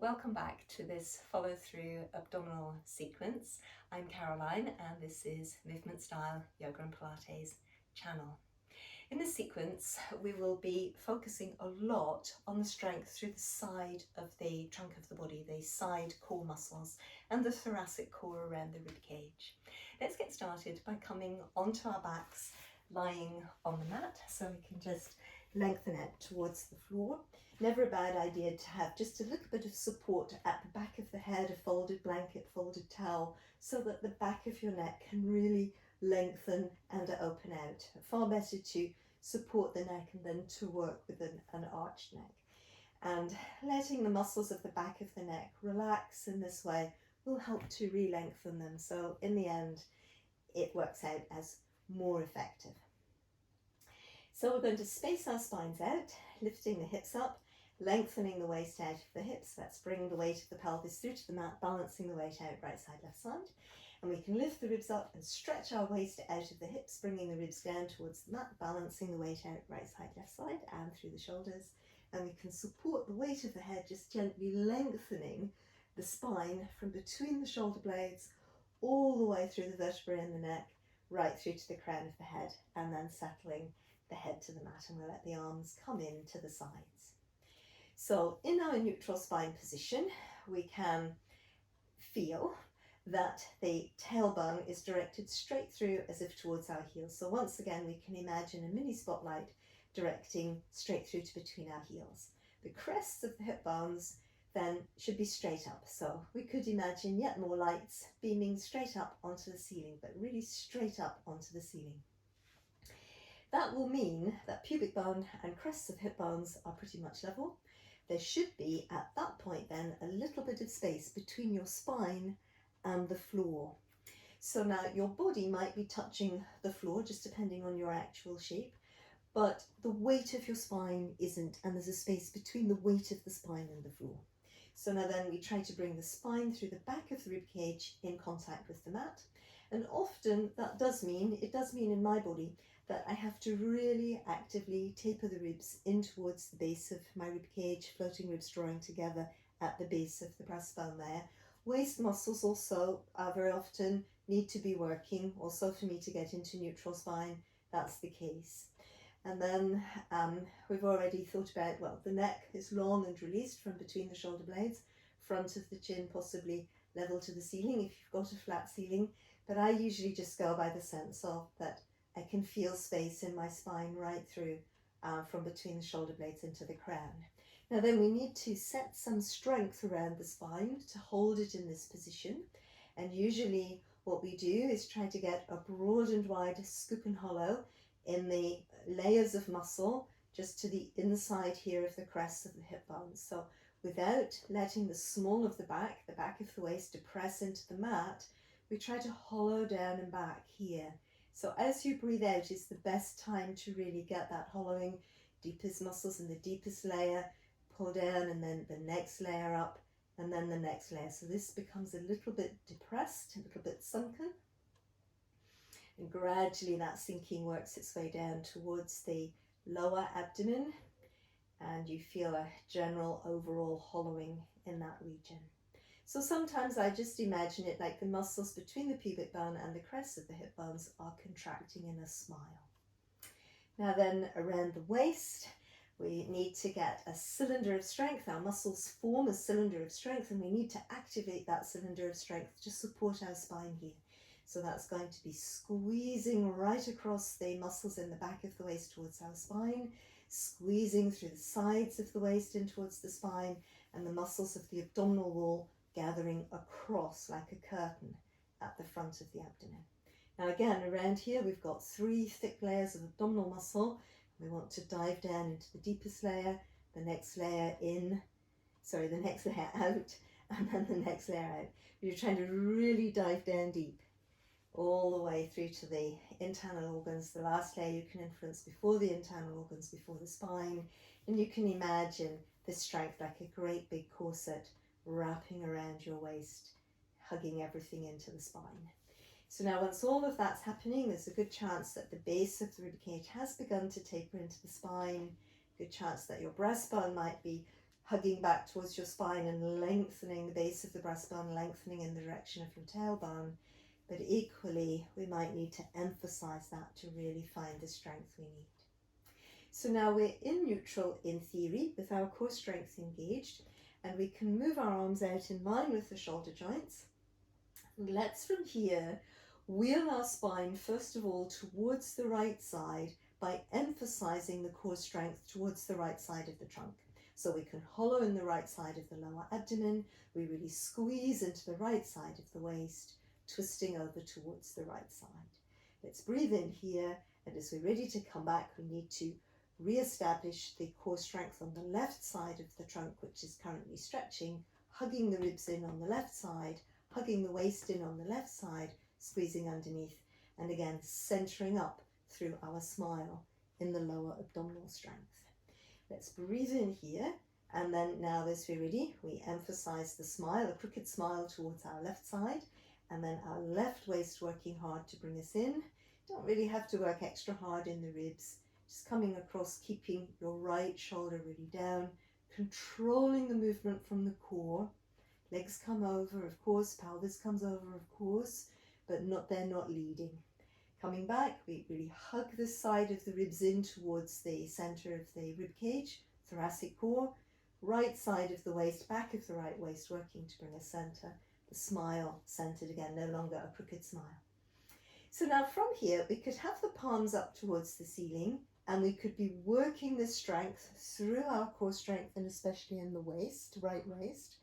welcome back to this follow-through abdominal sequence. I'm Caroline and this is Movement Style Yoga and Pilates channel. In this sequence we will be focusing a lot on the strength through the side of the trunk of the body, the side core muscles and the thoracic core around the rib cage. Let's get started by coming onto our backs, lying on the mat, so we can just lengthen it towards the floor. Never a bad idea to have just a little bit of support at the back of the head, a folded blanket, folded towel, so that the back of your neck can really lengthen and open out. Far better to support the neck and then to work with an arched neck. And letting the muscles of the back of the neck relax in this way will help to re-lengthen them. So in the end, it works out as more effective. So we're going to space our spines out, lifting the hips up, lengthening the waist out of the hips. That's bringing the weight of the pelvis through to the mat, balancing the weight out right side, left side. And we can lift the ribs up and stretch our waist out of the hips, bringing the ribs down towards the mat, balancing the weight out right side, left side, and through the shoulders. And we can support the weight of the head, just gently lengthening the spine from between the shoulder blades all the way through the vertebrae in the neck, right through to the crown of the head, and then settling the head to the mat, and we'll let the arms come in to the sides. So in our neutral spine position, we can feel that the tailbone is directed straight through as if towards our heels. So once again, we can imagine a mini spotlight directing straight through to between our heels. The crests of the hip bones then should be straight up. So we could imagine yet more lights beaming straight up onto the ceiling, but really straight up onto the ceiling. That will mean that pubic bone and crests of hip bones are pretty much level. There should be, at that point then, a little bit of space between your spine and the floor. So now your body might be touching the floor, just depending on your actual shape, but the weight of your spine isn't, and there's a space between the weight of the spine and the floor. So now then we try to bring the spine through the back of the rib cage in contact with the mat. And often it does mean in my body, that I have to really actively taper the ribs in towards the base of my rib cage, floating ribs drawing together at the base of the breastbone there. Waist muscles also very often need to be working, also for me to get into neutral spine, that's the case. And then we've already thought about, well, the neck is long and released from between the shoulder blades, front of the chin possibly level to the ceiling if you've got a flat ceiling, but I usually just go by the sense of that I can feel space in my spine right through from between the shoulder blades into the crown. Now then we need to set some strength around the spine to hold it in this position. And usually what we do is try to get a broad and wide scoop and hollow in the layers of muscle just to the inside here of the crests of the hip bones. So without letting the small of the back of the waist depress into the mat, we try to hollow down and back here. So as you breathe out is the best time to really get that hollowing, deepest muscles in the deepest layer, pull down, and then the next layer up, and then the next layer. So this becomes a little bit depressed, a little bit sunken. And gradually that sinking works its way down towards the lower abdomen, and you feel a general overall hollowing in that region. So sometimes I just imagine it like the muscles between the pubic bone and the crests of the hip bones are contracting in a smile. Now then, around the waist, we need to get a cylinder of strength. Our muscles form a cylinder of strength, and we need to activate that cylinder of strength to support our spine here. So that's going to be squeezing right across the muscles in the back of the waist towards our spine, squeezing through the sides of the waist in towards the spine, and the muscles of the abdominal wall gathering across like a curtain at the front of the abdomen. Now again, around here we've got 3 thick layers of abdominal muscle. We want to dive down into the deepest layer, the next layer out, and then the next layer out. You're trying to really dive down deep, all the way through to the internal organs. The last layer you can influence before the internal organs, before the spine, and you can imagine this strength like a great big corset wrapping around your waist, hugging everything into the spine. So now once all of that's happening, there's a good chance that the base of the rib cage has begun to taper into the spine, good chance that your breastbone might be hugging back towards your spine and lengthening the base of the breastbone, lengthening in the direction of your tailbone. But equally, we might need to emphasize that to really find the strength we need. So now we're in neutral in theory with our core strength engaged, and we can move our arms out in line with the shoulder joints. And let's from here wheel our spine first of all towards the right side by emphasizing the core strength towards the right side of the trunk. So we can hollow in the right side of the lower abdomen, we really squeeze into the right side of the waist, twisting over towards the right side. Let's breathe in here, and as we're ready to come back, we need to re-establish the core strength on the left side of the trunk, which is currently stretching, hugging the ribs in on the left side, hugging the waist in on the left side, squeezing underneath, and again centering up through our smile in the lower abdominal strength. Let's breathe in here, and then now as we're ready, we emphasize the smile, a crooked smile towards our left side, and then our left waist working hard to bring us in. Don't really have to work extra hard in the ribs, just coming across, keeping your right shoulder really down, controlling the movement from the core. Legs come over, of course, pelvis comes over, of course, but they're not leading. Coming back, we really hug the side of the ribs in towards the center of the rib cage, thoracic core, right side of the waist, back of the right waist working to bring us center. The smile centered again, no longer a crooked smile. So now from here, we could have the palms up towards the ceiling, and we could be working this strength through our core strength, and especially in the waist, right waist.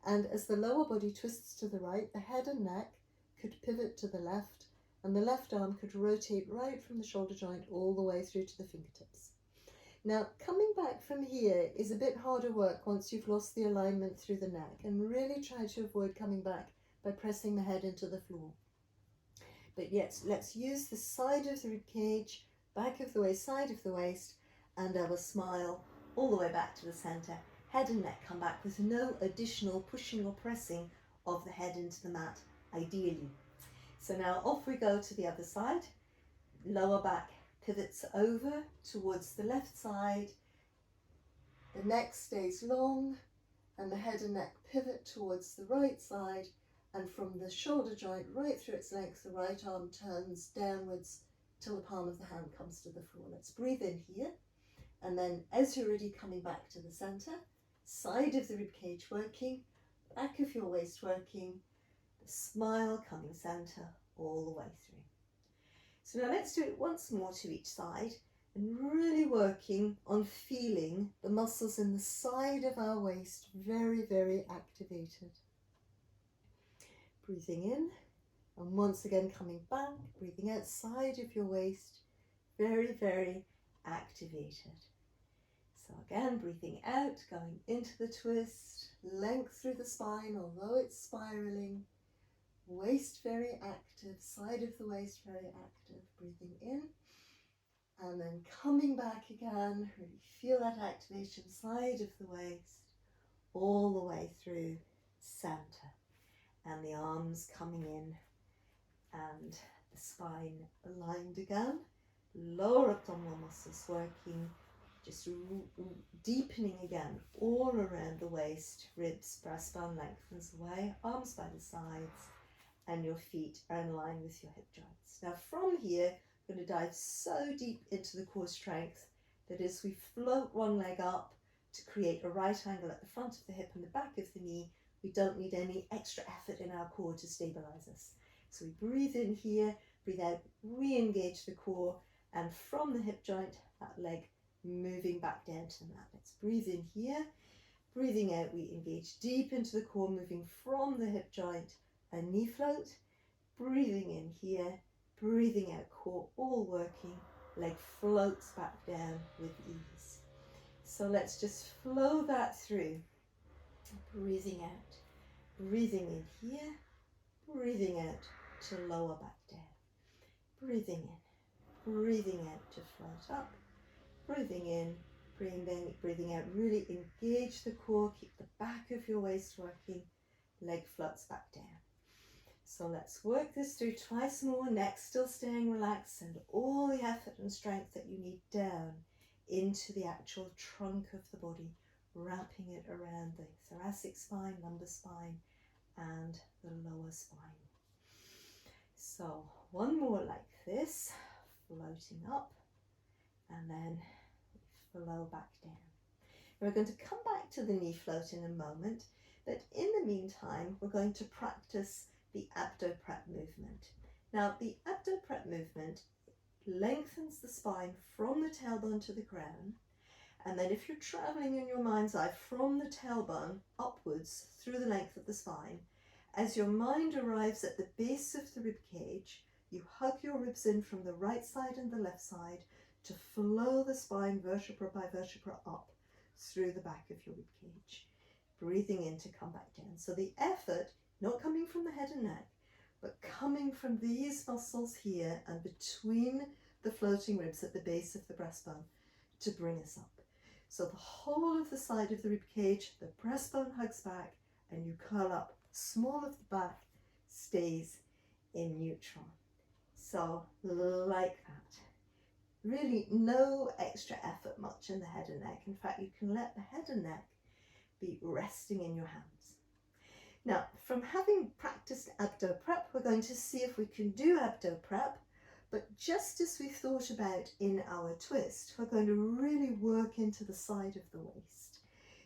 And as the lower body twists to the right, the head and neck could pivot to the left, and the left arm could rotate right from the shoulder joint all the way through to the fingertips. Now, coming back from here is a bit harder work once you've lost the alignment through the neck, and really try to avoid coming back by pressing the head into the floor. But yes, let's use the side of the rib cage, back of the waist, side of the waist, and our smile all the way back to the center. Head and neck come back with no additional pushing or pressing of the head into the mat, ideally. So now off we go to the other side. Lower back pivots over towards the left side. The neck stays long, and the head and neck pivot towards the right side. And from the shoulder joint right through its length, the right arm turns downwards till the palm of the hand comes to the floor. Let's breathe in here. And then as you're ready, coming back to the center, side of the rib cage working, back of your waist working, the smile coming center all the way through. So now let's do it once more to each side, and really working on feeling the muscles in the side of our waist very, very activated. Breathing in, and once again coming back, breathing out, side of your waist, very, very activated. So again, breathing out, going into the twist, length through the spine, although it's spiraling, waist very active, side of the waist very active, breathing in, and then coming back again, really feel that activation, side of the waist, all the way through center, and the arms coming in, and the spine aligned again, lower abdominal muscles working, just deepening again all around the waist, ribs, breastbone lengthens away, arms by the sides, and your feet are in line with your hip joints. Now from here, I'm going to dive so deep into the core strength that as we float one leg up to create a right angle at the front of the hip and the back of the knee, we don't need any extra effort in our core to stabilize us. So we breathe in here, breathe out, re-engage the core, and from the hip joint, that leg moving back down to the mat. Let's breathe in here, breathing out, we engage deep into the core, moving from the hip joint, a knee float, breathing in here, breathing out, core all working, leg floats back down with ease. So let's just flow that through, breathing out, breathing in here, breathing out to lower back down, breathing in, breathing out to float up, breathing in, breathing out, really engage the core, keep the back of your waist working, leg floats back down. So let's work this through twice more, neck still staying relaxed, and all the effort and strength that you need down into the actual trunk of the body, wrapping it around the thoracic spine, lumbar spine, and the lower spine. So one more like this, floating up, and then flow back down. We're going to come back to the knee float in a moment, but in the meantime, we're going to practice the Abdo Prep movement. Now, the Abdo Prep movement lengthens the spine from the tailbone to the crown, and then if you're traveling in your mind's eye from the tailbone upwards through the length of the spine, as your mind arrives at the base of the rib cage, you hug your ribs in from the right side and the left side to flow the spine vertebra by vertebra up through the back of your rib cage, breathing in to come back down. So the effort, not coming from the head and neck, but coming from these muscles here and between the floating ribs at the base of the breastbone to bring us up. So the whole of the side of the rib cage, the breastbone hugs back and you curl up. Small of the back stays in neutral. So like that. Really no extra effort much in the head and neck. In fact, you can let the head and neck be resting in your hands. Now, from having practiced Abdo Prep, we're going to see if we can do Abdo Prep, but just as we thought about in our twist, we're going to really work into the side of the waist.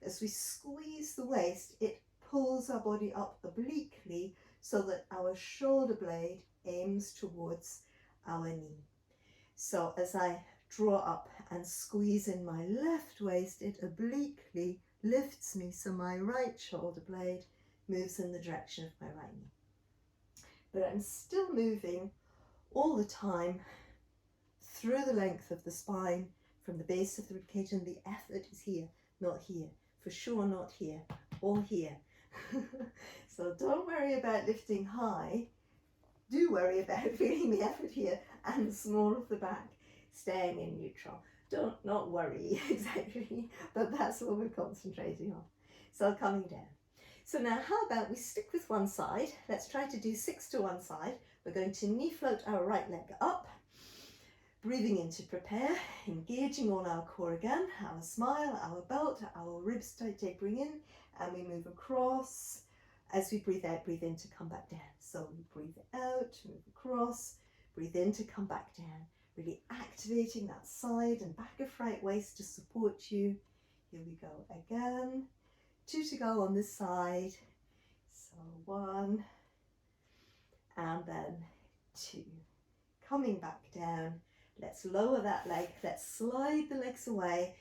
As we squeeze the waist, it pulls our body up obliquely so that our shoulder blade aims towards our knee. So as I draw up and squeeze in my left waist, it obliquely lifts me so my right shoulder blade moves in the direction of my right knee. But I'm still moving all the time through the length of the spine from the base of the ribcage, and the effort is here, not here. For sure not here, or here. So don't worry about lifting high. Do worry about feeling the effort here and the small of the back staying in neutral. Not worry exactly, but that's what we're concentrating on. So coming down. So now how about we stick with one side. Let's try to do 6 to one side. We're going to knee float our right leg up, breathing in to prepare, engaging all our core again, our smile, our belt, our ribs tapering in, and we move across. As we breathe out, breathe in to come back down. So we breathe out, move across, breathe in to come back down. Really activating that side and back of right waist to support you. Here we go again. 2 to go on this side. So 1, and then 2. Coming back down. Let's lower that leg. Let's slide the legs away.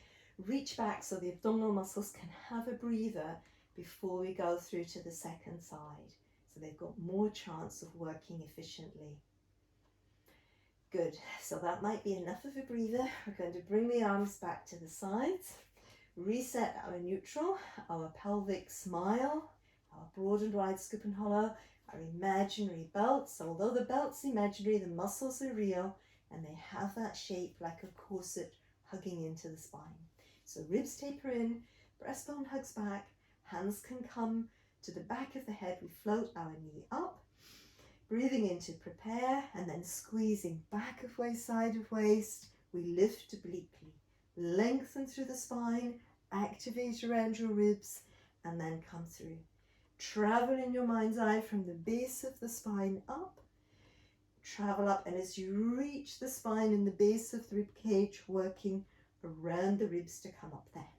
Reach back so the abdominal muscles can have a breather before we go through to the second side. So they've got more chance of working efficiently. Good, so that might be enough of a breather. We're going to bring the arms back to the sides, reset our neutral, our pelvic smile, our broad and wide scoop and hollow, our imaginary belts. So although the belt's imaginary, the muscles are real and they have that shape like a corset hugging into the spine. So ribs taper in, breastbone hugs back, hands can come to the back of the head. We float our knee up. Breathing in to prepare, and then squeezing back of waist, side of waist, we lift obliquely. Lengthen through the spine, activate around your ribs, and then come through. Travel in your mind's eye from the base of the spine up. Travel up, and as you reach the spine in the base of the rib cage, working around the ribs to come up there.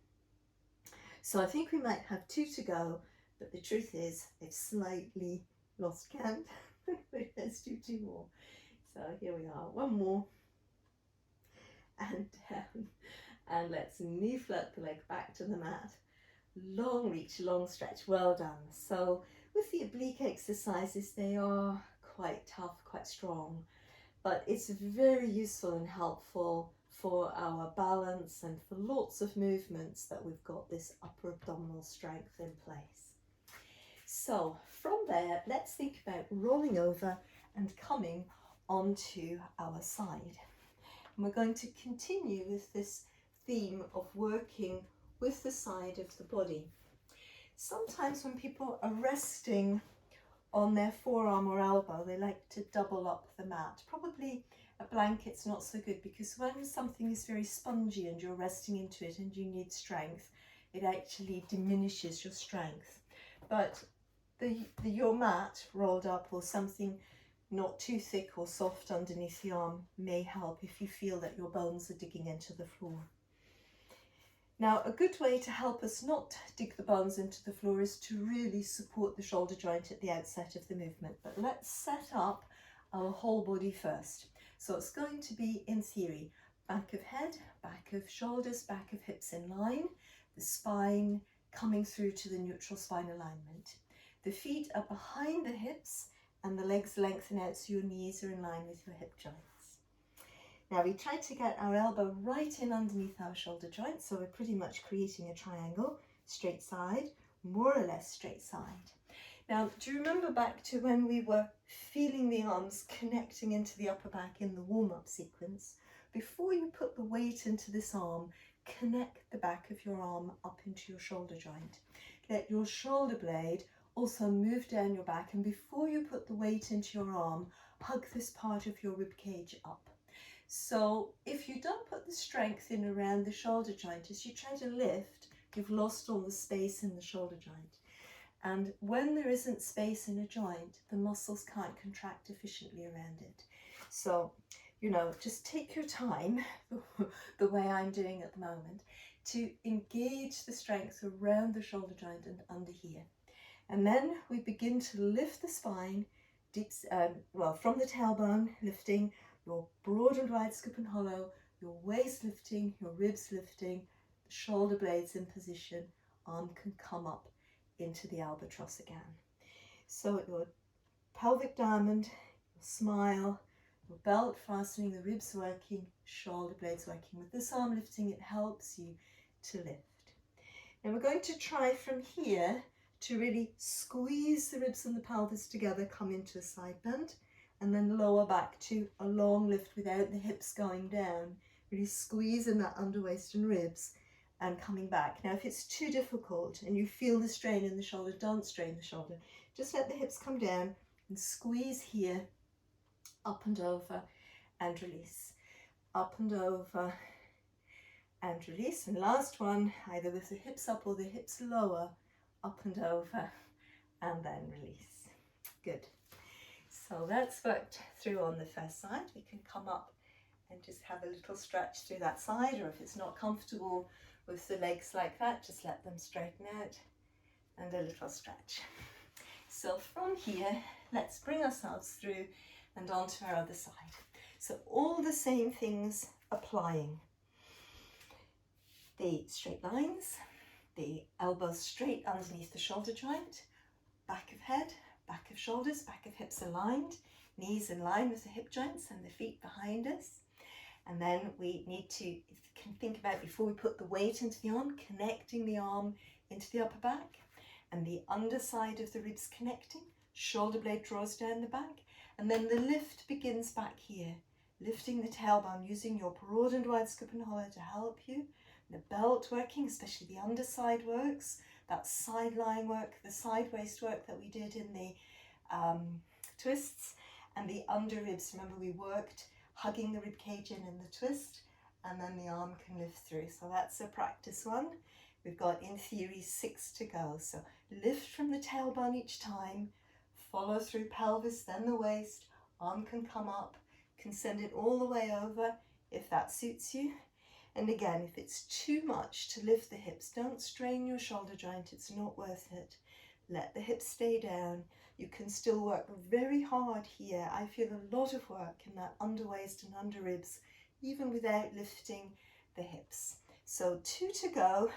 So I think we might have 2 to go, but the truth is I've slightly lost count. Let's do 2 more. So here we are, 1 more, and down, and let's knee float the leg back to the mat. Long reach, long stretch, well done. So with the oblique exercises, they are quite tough, quite strong, but it's very useful and helpful for our balance and for lots of movements that we've got this upper abdominal strength in place. So from there, let's think about rolling over and coming onto our side. And we're going to continue with this theme of working with the side of the body. Sometimes when people are resting on their forearm or elbow, they like to double up the mat. Probably a blanket's not so good, because when something is very spongy and you're resting into it and you need strength, it actually diminishes your strength. But your mat rolled up or something not too thick or soft underneath the arm may help if you feel that your bones are digging into the floor. Now, a good way to help us not dig the bones into the floor is to really support the shoulder joint at the outset of the movement. But let's set up our whole body first. So it's going to be, in theory, back of head, back of shoulders, back of hips in line, the spine coming through to the neutral spine alignment. The feet are behind the hips and the legs lengthen out so your knees are in line with your hip joints. Now we try to get our elbow right in underneath our shoulder joint, so we're pretty much creating a triangle, straight side, more or less straight side. Now, do you remember back to when we were feeling the arms connecting into the upper back in the warm-up sequence? Before you put the weight into this arm, connect the back of your arm up into your shoulder joint. Let your shoulder blade also move down your back, and before you put the weight into your arm, hug this part of your rib cage up. So if you don't put the strength in around the shoulder joint, as you try to lift, you've lost all the space in the shoulder joint. And when there isn't space in a joint, the muscles can't contract efficiently around it. So, you know, just take your time, the way I'm doing at the moment, to engage the strength around the shoulder joint and under here. And then we begin to lift the spine, from the tailbone, lifting your broad and wide scoop and hollow, your waist lifting, your ribs lifting, the shoulder blades in position, arm can come up into the albatross again. So your pelvic diamond, your smile, your belt fastening, the ribs working, shoulder blades working. With this arm lifting, it helps you to lift. Now we're going to try from here to really squeeze the ribs and the pelvis together, come into a side bend, and then lower back to a long lift without the hips going down, really squeezing that under waist and ribs and coming back. Now if it's too difficult and you feel the strain in the shoulder, don't strain the shoulder. Just let the hips come down and squeeze here, up and over and release. Up and over and release. And last one, either with the hips up or the hips lower, up and over and then release. Good. So that's worked through on the first side. We can come up and just have a little stretch through that side, or if it's not comfortable with the legs like that, just let them straighten out and a little stretch. So from here, let's bring ourselves through and onto our other side. So all the same things applying. The straight lines, the elbows straight underneath the shoulder joint, back of head, back of shoulders, back of hips aligned, knees in line with the hip joints and the feet behind us. And then we need to, if you can think about before we put the weight into the arm, connecting the arm into the upper back and the underside of the ribs connecting, shoulder blade draws down the back, and then the lift begins back here, lifting the tailbone using your broad and wide scoop and hollow to help you. The belt working, especially the underside works, that side lying work, the side waist work that we did in the twists, and the under ribs. Remember, we worked hugging the rib cage in the twist, and then the arm can lift through. So that's a practice one. We've got, in theory, 6 to go. So lift from the tailbone each time, follow through pelvis, then the waist, arm can come up, can send it all the way over if that suits you. And again, if it's too much to lift the hips, don't strain your shoulder joint, it's not worth it. Let the hips stay down. You can still work very hard here. I feel a lot of work in that under waist and under ribs, even without lifting the hips. So 2 to go,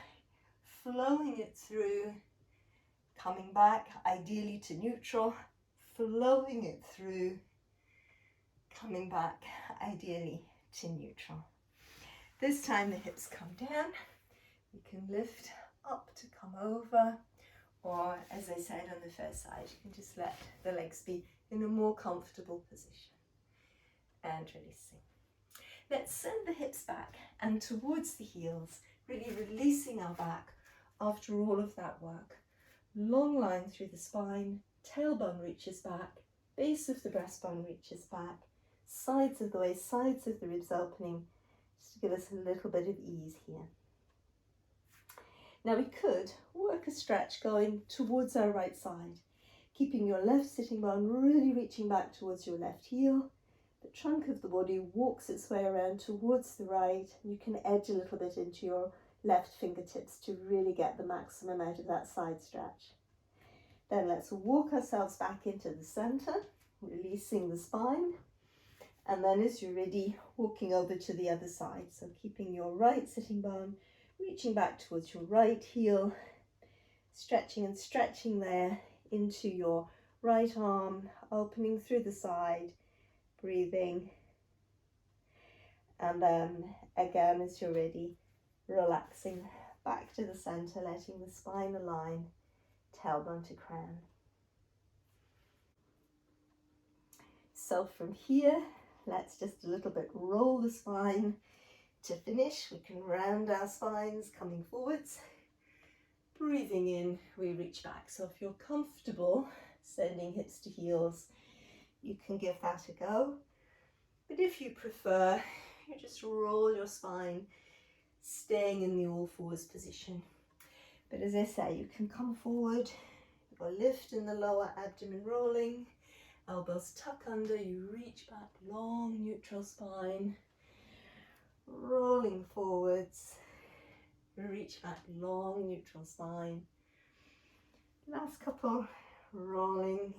flowing it through, coming back ideally to neutral, flowing it through, coming back ideally to neutral. This time the hips come down, you can lift up to come over, or as I said on the first side, you can just let the legs be in a more comfortable position and releasing. Let's send the hips back and towards the heels, really releasing our back after all of that work. Long line through the spine, tailbone reaches back, base of the breastbone reaches back, sides of the waist, sides of the ribs opening, just to give us a little bit of ease here. Now we could work a stretch going towards our right side, keeping your left sitting bone really reaching back towards your left heel. The trunk of the body walks its way around towards the right, and you can edge a little bit into your left fingertips to really get the maximum out of that side stretch. Then let's walk ourselves back into the center, releasing the spine. And then as you're ready, walking over to the other side. So keeping your right sitting bone reaching back towards your right heel, stretching and stretching there into your right arm, opening through the side, breathing. And then again, as you're ready, relaxing back to the center, letting the spine align, tailbone to crown. So from here, let's just a little bit roll the spine to finish. We can round our spines coming forwards. Breathing in, we reach back. So if you're comfortable sending hips to heels, you can give that a go. But if you prefer, you just roll your spine, staying in the all fours position. But as I say, you can come forward, you've got a lift in the lower abdomen rolling, elbows tuck under, you reach back, long neutral spine, rolling forwards, reach back, long neutral spine. Last couple, rolling,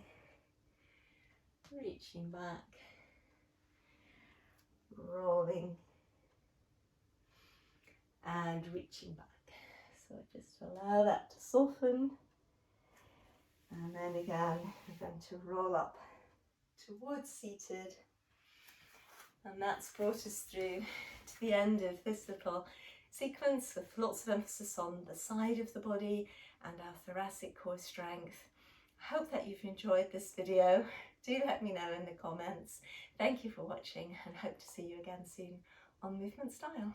reaching back, rolling, and reaching back. So just allow that to soften. And then again, we're going to roll up towards seated. And that's brought us through to the end of this little sequence with lots of emphasis on the side of the body and our thoracic core strength. I hope that you've enjoyed this video. Do let me know in the comments. Thank you for watching, and hope to see you again soon on Movement Style.